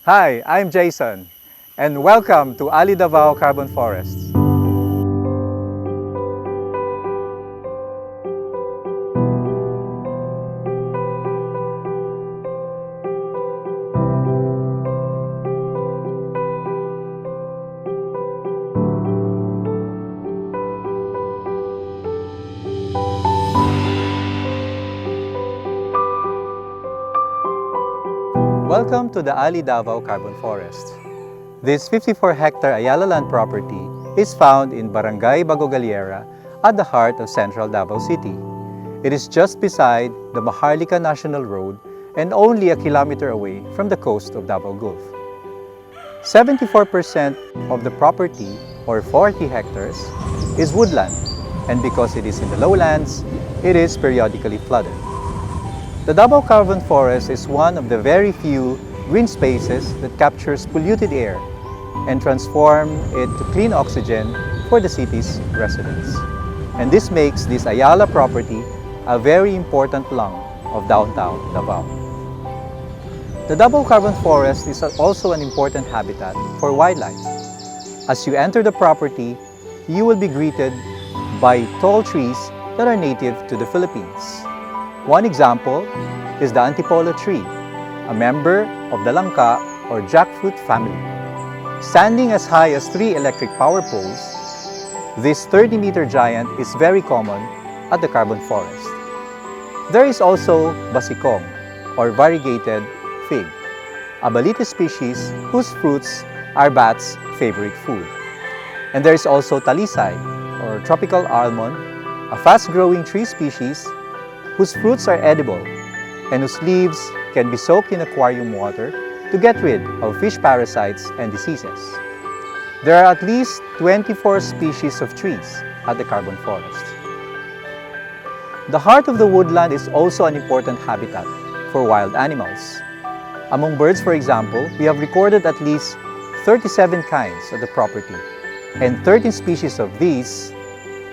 Hi, I'm Jason, and welcome to ALI Davao Carbon Forest. Welcome to the ALI Davao Carbon Forest. This 54-hectare Ayala land property is found in Barangay Bagogaliera at the heart of central Davao City. It is just beside the Maharlika National Road and only a kilometer away from the coast of Davao Gulf. 74% of the property, or 40 hectares, is woodland, and because it is in the lowlands, it is periodically flooded. The Davao Carbon Forest is one of the very few green spaces that captures polluted air and transform it to clean oxygen for the city's residents. And this makes this Ayala property a very important lung of downtown Davao. The Davao Carbon Forest is also an important habitat for wildlife. As you enter the property, you will be greeted by tall trees that are native to the Philippines. One example is the Antipolo tree, a member of the Langka or jackfruit family. Standing as high as 3 electric power poles, this 30-meter giant is very common at the carbon forest. There is also basikong, or variegated fig, a balete species whose fruits are bats' favorite food. And there is also talisay, or tropical almond, a fast-growing tree species whose fruits are edible and whose leaves can be soaked in aquarium water to get rid of fish parasites and diseases. There are at least 24 species of trees at the carbon forest. The heart of the woodland is also an important habitat for wild animals. Among birds, for example, we have recorded at least 37 kinds at the property, and 13 species of these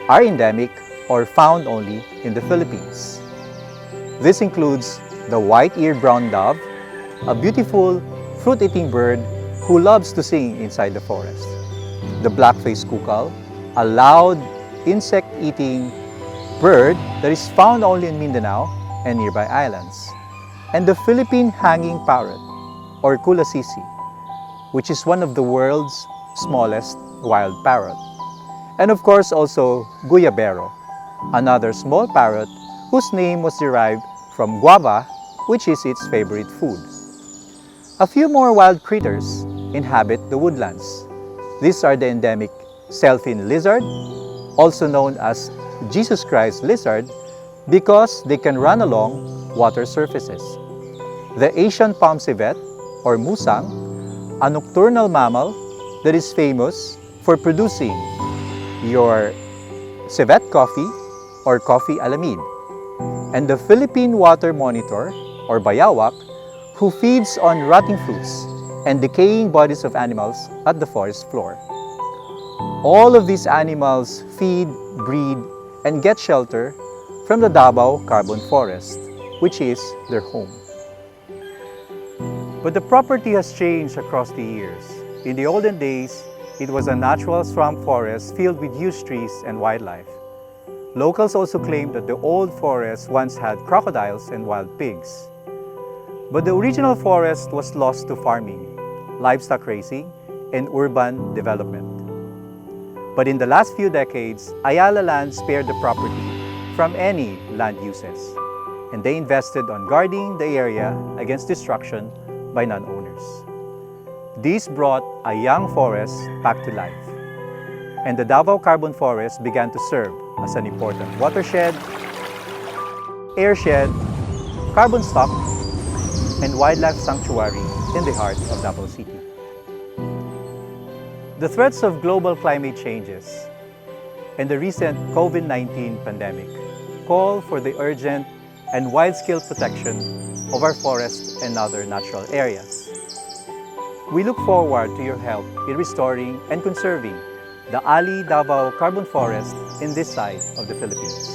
are endemic or found only in the Philippines. This includes the white-eared brown dove, a beautiful fruit-eating bird who loves to sing inside the forest. The black-faced kukal, a loud insect-eating bird that is found only in Mindanao and nearby islands. And the Philippine hanging parrot, or kulasisi, which is one of the world's smallest wild parrot. And of course also guyabero, another small parrot whose name was derived from guava, which is its favorite food. A few more wild critters inhabit the woodlands. These are the endemic sailfin lizard, also known as Jesus Christ lizard, because they can run along water surfaces. The Asian palm civet, or musang, a nocturnal mammal that is famous for producing your civet coffee or coffee alamid. And the Philippine water monitor, or bayawak, who feeds on rotting fruits and decaying bodies of animals at the forest floor. All of these animals feed, breed, and get shelter from the Davao Carbon Forest, which is their home. But the property has changed across the years. In the olden days, it was a natural swamp forest filled with huge trees and wildlife. Locals also claim that the old forest once had crocodiles and wild pigs. But the original forest was lost to farming, livestock raising, and urban development. But in the last few decades, Ayala land spared the property from any land uses, and they invested on guarding the area against destruction by non-owners. This brought a young forest back to life, and the Davao Carbon Forest began to serve as an important watershed, airshed, carbon stock, and wildlife sanctuary in the heart of Davao City. The threats of global climate changes and the recent COVID-19 pandemic call for the urgent and wide-scale protection of our forests and other natural areas. We look forward to your help in restoring and conserving the ALI Davao Carbon Forest in this side of the Philippines.